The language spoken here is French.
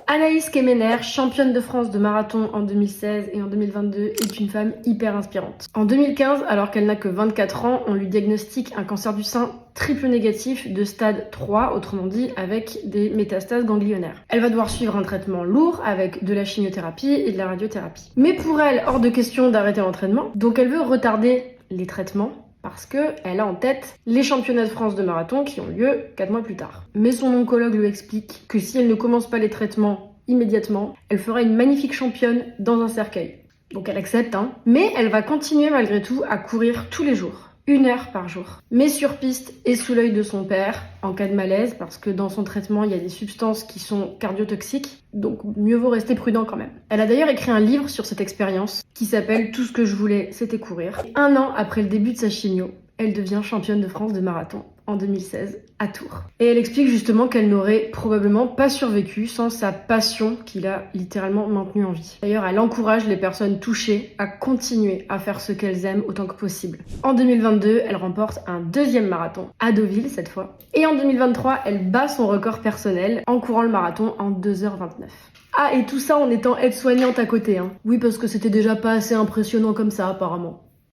Anaïs Kemener, championne de France de marathon en 2016 et en 2022, est une femme hyper inspirante. En 2015, alors qu'elle n'a que 24 ans, on lui diagnostique un cancer du sein triple négatif de stade 3, autrement dit avec des métastases ganglionnaires. Elle va devoir suivre un traitement lourd avec de la chimiothérapie et de la radiothérapie. Mais pour elle, hors de question d'arrêter l'entraînement, donc elle veut retarder les traitements parce qu'elle a en tête les championnats de France de marathon qui ont lieu 4 mois plus tard. Mais son oncologue lui explique que si elle ne commence pas les traitements immédiatement, elle fera une magnifique championne dans un cercueil. Donc elle accepte, mais elle va continuer malgré tout à courir tous les jours. 1 heure par jour. Mais sur piste et sous l'œil de son père, en cas de malaise, parce que dans son traitement, il y a des substances qui sont cardiotoxiques, donc mieux vaut rester prudent quand même. Elle a d'ailleurs écrit un livre sur cette expérience, qui s'appelle « Tout ce que je voulais, c'était courir ». 1 an après le début de sa chimio, elle devient championne de France de marathon en 2016 à Tours. Et elle explique justement qu'elle n'aurait probablement pas survécu sans sa passion qui l'a littéralement maintenue en vie. D'ailleurs, elle encourage les personnes touchées à continuer à faire ce qu'elles aiment autant que possible. En 2022, elle remporte un 2e marathon, à Deauville cette fois. Et en 2023, elle bat son record personnel en courant le marathon en 2h29. Ah, et tout ça en étant aide-soignante à côté, Oui, parce que c'était déjà pas assez impressionnant comme ça apparemment.